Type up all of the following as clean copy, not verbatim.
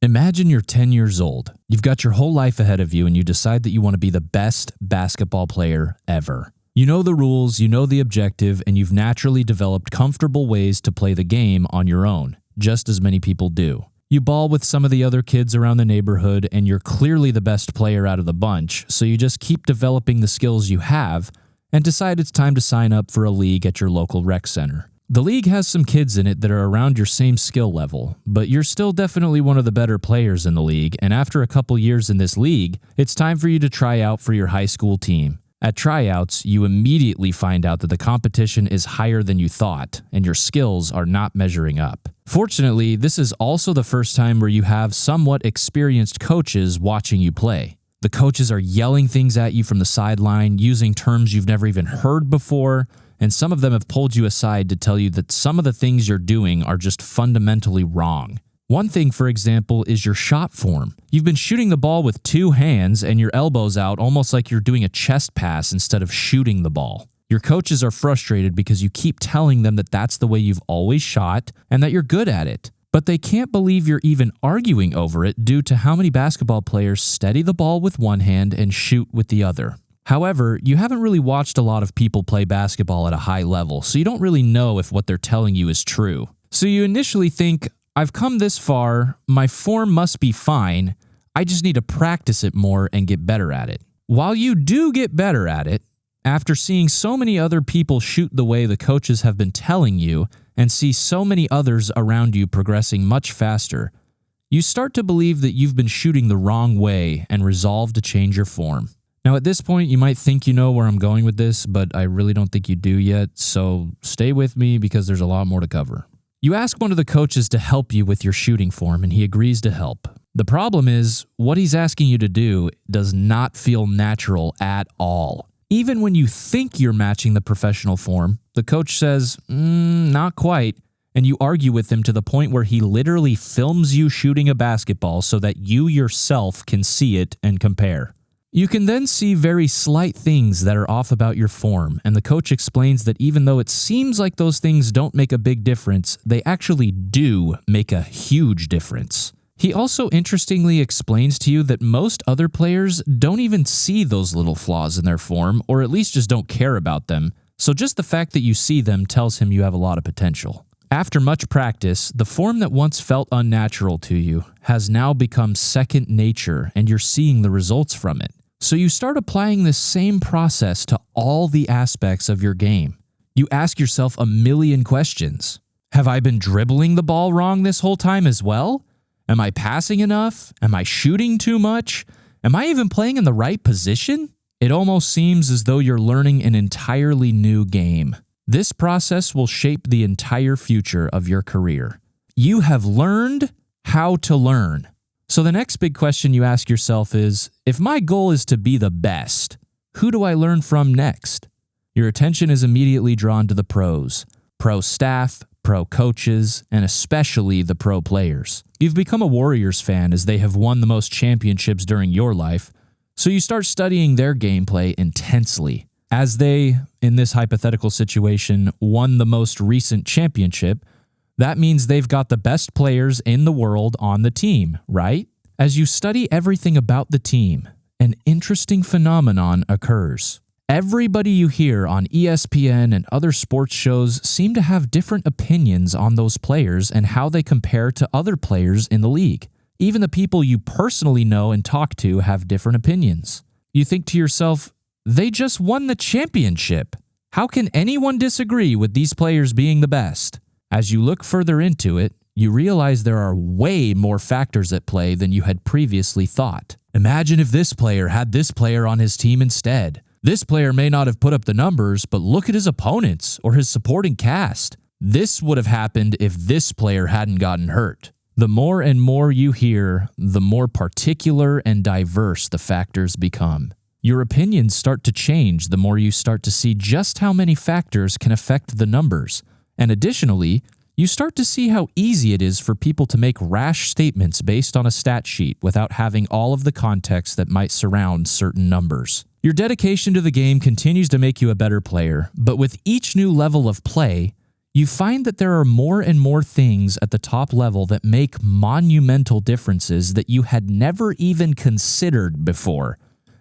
Imagine you're 10 years old. You've got your whole life ahead of you and you decide that you want to be the best basketball player ever. You know the rules, you know the objective, and you've naturally developed comfortable ways to play the game on your own, just as many people do. You ball with some of the other kids around the neighborhood and you're clearly the best player out of the bunch, so you just keep developing the skills you have and decide it's time to sign up for a league at your local rec center. The league has some kids in it that are around your same skill level, but you're still definitely one of the better players in the league, and after a couple years in this league, it's time for you to try out for your high school team. At tryouts, you immediately find out that the competition is higher than you thought, and your skills are not measuring up. Fortunately, this is also the first time where you have somewhat experienced coaches watching you play. The coaches are yelling things at you from the sideline, using terms you've never even heard before, and some of them have pulled you aside to tell you that some of the things you're doing are just fundamentally wrong. One thing, for example, is your shot form. You've been shooting the ball with two hands and your elbows out almost like you're doing a chest pass instead of shooting the ball. Your coaches are frustrated because you keep telling them that that's the way you've always shot and that you're good at it. But they can't believe you're even arguing over it due to how many basketball players steady the ball with one hand and shoot with the other. However, you haven't really watched a lot of people play basketball at a high level, so you don't really know if what they're telling you is true. So you initially think, I've come this far, my form must be fine, I just need to practice it more and get better at it. While you do get better at it, after seeing so many other people shoot the way the coaches have been telling you and see so many others around you progressing much faster, you start to believe that you've been shooting the wrong way and resolve to change your form. Now at this point, you might think you know where I'm going with this, but I really don't think you do yet, so stay with me because there's a lot more to cover. You ask one of the coaches to help you with your shooting form and he agrees to help. The problem is, what he's asking you to do does not feel natural at all. Even when you think you're matching the professional form, the coach says, not quite, and you argue with him to the point where he literally films you shooting a basketball so that you yourself can see it and compare. You can then see very slight things that are off about your form, and the coach explains that even though it seems like those things don't make a big difference, they actually do make a huge difference. He also interestingly explains to you that most other players don't even see those little flaws in their form, or at least just don't care about them, so just the fact that you see them tells him you have a lot of potential. After much practice, the form that once felt unnatural to you has now become second nature, and you're seeing the results from it. So you start applying this same process to all the aspects of your game. You ask yourself a million questions. Have I been dribbling the ball wrong this whole time as well? Am I passing enough? Am I shooting too much? Am I even playing in the right position? It almost seems as though you're learning an entirely new game. This process will shape the entire future of your career. You have learned how to learn. So the next big question you ask yourself is, if my goal is to be the best, who do I learn from next? Your attention is immediately drawn to the pros, pro staff, pro coaches, and especially the pro players. You've become a Warriors fan as they have won the most championships during your life, so you start studying their gameplay intensely. As they, in this hypothetical situation, won the most recent championship, that means they've got the best players in the world on the team, right? As you study everything about the team, an interesting phenomenon occurs. Everybody you hear on ESPN and other sports shows seem to have different opinions on those players and how they compare to other players in the league. Even the people you personally know and talk to have different opinions. You think to yourself, they just won the championship. How can anyone disagree with these players being the best? As you look further into it, you realize there are way more factors at play than you had previously thought. Imagine if this player had this player on his team instead. This player may not have put up the numbers, but look at his opponents or his supporting cast. This would have happened if this player hadn't gotten hurt. The more and more you hear, the more particular and diverse the factors become. Your opinions start to change the more you start to see just how many factors can affect the numbers. And additionally, you start to see how easy it is for people to make rash statements based on a stat sheet without having all of the context that might surround certain numbers. Your dedication to the game continues to make you a better player, but with each new level of play, you find that there are more and more things at the top level that make monumental differences that you had never even considered before,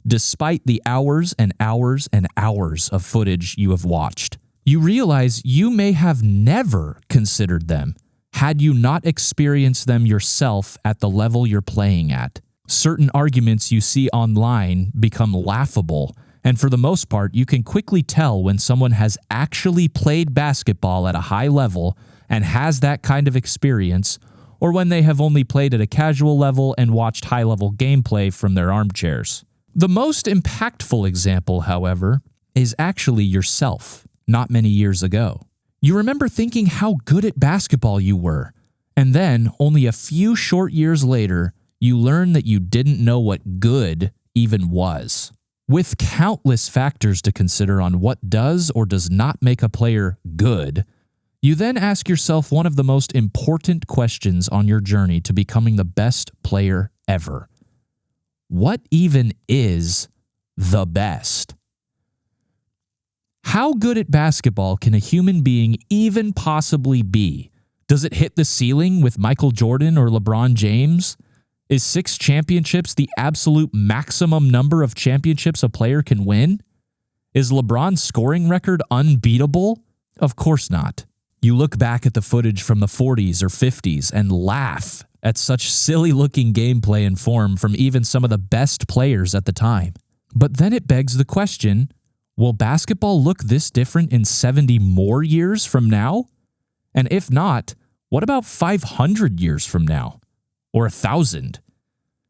despite the hours and hours and hours of footage you have watched. You realize you may have never considered them had you not experienced them yourself at the level you're playing at. Certain arguments you see online become laughable, and for the most part, you can quickly tell when someone has actually played basketball at a high level and has that kind of experience, or when they have only played at a casual level and watched high-level gameplay from their armchairs. The most impactful example, however, is actually yourself, not many years ago. You remember thinking how good at basketball you were, and then, only a few short years later, you learn that you didn't know what good even was. With countless factors to consider on what does or does not make a player good, you then ask yourself one of the most important questions on your journey to becoming the best player ever. What even is the best? How good at basketball can a human being even possibly be? Does it hit the ceiling with Michael Jordan or LeBron James? Is 6 championships the absolute maximum number of championships a player can win? Is LeBron's scoring record unbeatable? Of course not. You look back at the footage from the 40s or 50s and laugh at such silly-looking gameplay and form from even some of the best players at the time. But then it begs the question, will basketball look this different in 70 more years from now? And if not, what about 500 years from now? Or 1,000?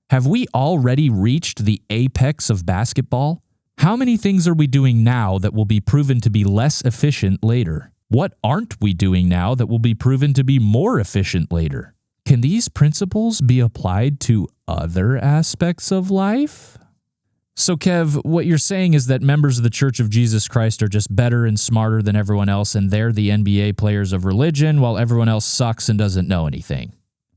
Have we already reached the apex of basketball? How many things are we doing now that will be proven to be less efficient later? What aren't we doing now that will be proven to be more efficient later? Can these principles be applied to other aspects of life? So, Kev, what you're saying is that members of the Church of Jesus Christ are just better and smarter than everyone else, and they're the NBA players of religion, while everyone else sucks and doesn't know anything.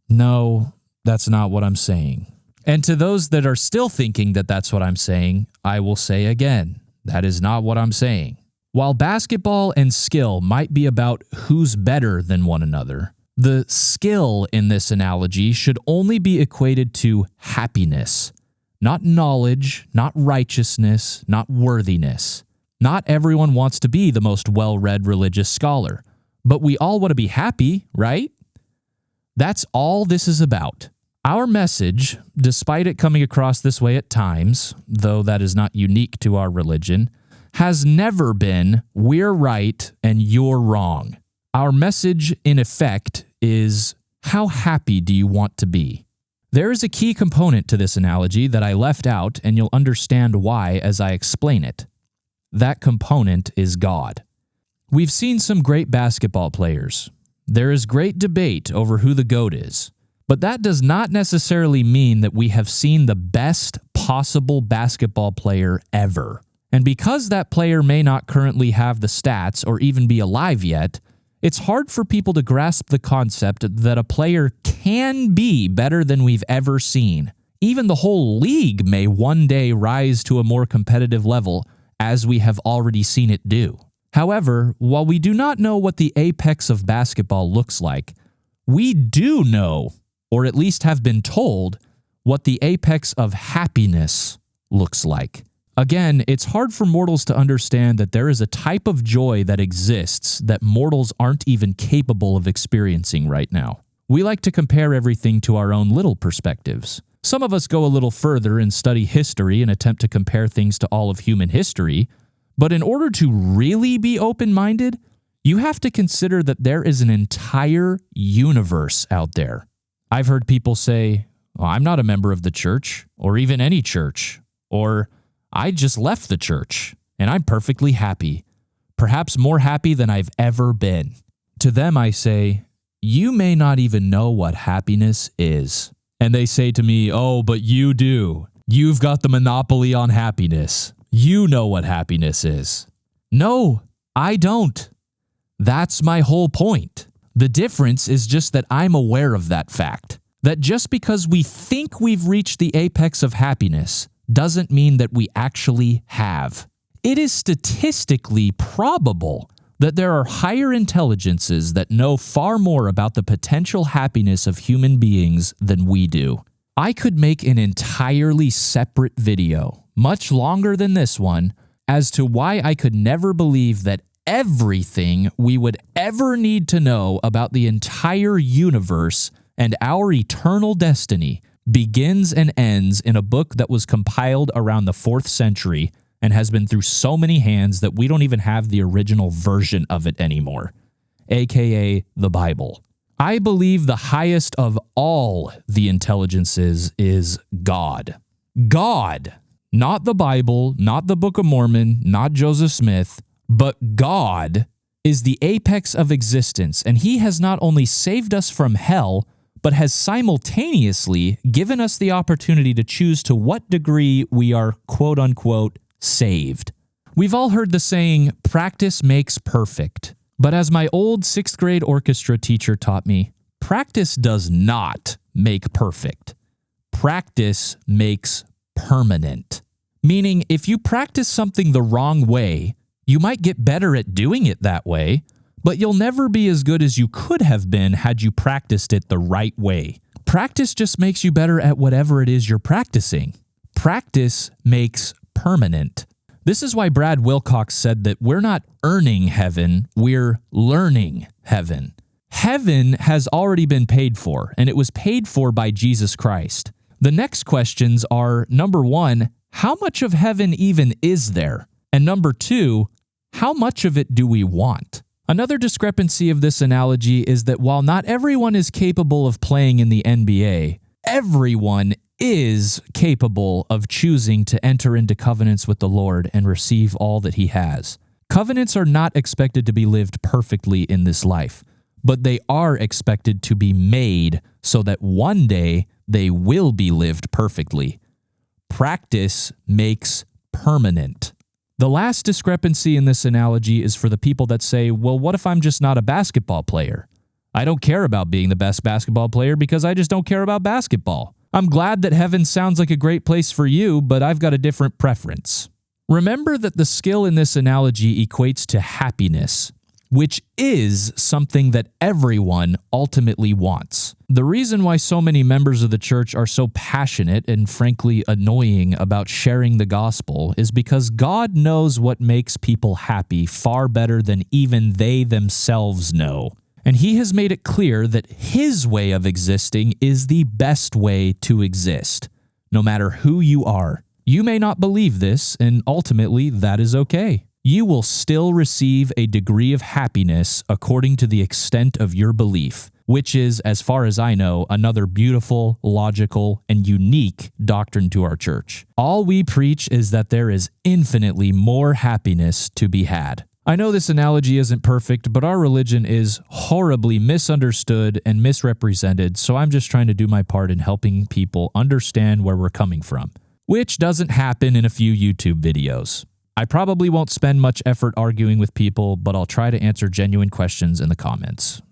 No, that's not what I'm saying. And to those that are still thinking that that's what I'm saying, I will say again, that is not what I'm saying. While basketball and skill might be about who's better than one another, the skill in this analogy should only be equated to happiness. Not knowledge, not righteousness, not worthiness. Not everyone wants to be the most well-read religious scholar, but we all want to be happy, right? That's all this is about. Our message, despite it coming across this way at times, though that is not unique to our religion, has never been, we're right and you're wrong. Our message, in effect, is, how happy do you want to be? There is a key component to this analogy that I left out, and you'll understand why as I explain it. That component is God. We've seen some great basketball players. There is great debate over who the GOAT is, but that does not necessarily mean that we have seen the best possible basketball player ever. And because that player may not currently have the stats or even be alive yet, it's hard for people to grasp the concept that a player can be better than we've ever seen. Even the whole league may one day rise to a more competitive level, as we have already seen it do. However, while we do not know what the apex of basketball looks like, we do know, or at least have been told, what the apex of happiness looks like. Again, it's hard for mortals to understand that there is a type of joy that exists that mortals aren't even capable of experiencing right now. We like to compare everything to our own little perspectives. Some of us go a little further and study history and attempt to compare things to all of human history, but in order to really be open-minded, you have to consider that there is an entire universe out there. I've heard people say, well, I'm not a member of the church, or even any church, or I just left the church, and I'm perfectly happy, perhaps more happy than I've ever been. To them I say, you may not even know what happiness is. And they say to me, oh, but you do. You've got the monopoly on happiness. You know what happiness is. No, I don't. That's my whole point. The difference is just that I'm aware of that fact. That just because we think we've reached the apex of happiness doesn't mean that we actually have. It is statistically probable that there are higher intelligences that know far more about the potential happiness of human beings than we do. I could make an entirely separate video, much longer than this one, as to why I could never believe that everything we would ever need to know about the entire universe and our eternal destiny begins and ends in a book that was compiled around the 4th century and has been through so many hands that we don't even have the original version of it anymore, aka the Bible. I believe the highest of all the intelligences is God. God, not the Bible, not the Book of Mormon, not Joseph Smith, but God is the apex of existence, and he has not only saved us from hell, but has simultaneously given us the opportunity to choose to what degree we are quote-unquote saved. We've all heard the saying, practice makes perfect. But as my old 6th grade orchestra teacher taught me, practice does not make perfect. Practice makes permanent. Meaning, if you practice something the wrong way, you might get better at doing it that way, but you'll never be as good as you could have been had you practiced it the right way. Practice just makes you better at whatever it is you're practicing. Practice makes permanent. This is why Brad Wilcox said that we're not earning heaven, we're learning heaven. Heaven has already been paid for, and it was paid for by Jesus Christ. The next questions are, number 1, how much of heaven even is there? And number 2, how much of it do we want? Another discrepancy of this analogy is that while not everyone is capable of playing in the NBA, everyone is capable of choosing to enter into covenants with the Lord and receive all that he has. Covenants are not expected to be lived perfectly in this life, but they are expected to be made so that one day they will be lived perfectly. Practice makes permanent. The last discrepancy in this analogy is for the people that say, well, what if I'm just not a basketball player? I don't care about being the best basketball player because I just don't care about basketball. I'm glad that heaven sounds like a great place for you, but I've got a different preference. Remember that the skill in this analogy equates to happiness, which is something that everyone ultimately wants. The reason why so many members of the church are so passionate and frankly annoying about sharing the gospel is because God knows what makes people happy far better than even they themselves know. And he has made it clear that his way of existing is the best way to exist, no matter who you are. You may not believe this, and ultimately that is okay. You will still receive a degree of happiness according to the extent of your belief, which is, as far as I know, another beautiful, logical, and unique doctrine to our church. All we preach is that there is infinitely more happiness to be had. I know this analogy isn't perfect, but our religion is horribly misunderstood and misrepresented, so I'm just trying to do my part in helping people understand where we're coming from, which doesn't happen in a few YouTube videos. I probably won't spend much effort arguing with people, but I'll try to answer genuine questions in the comments.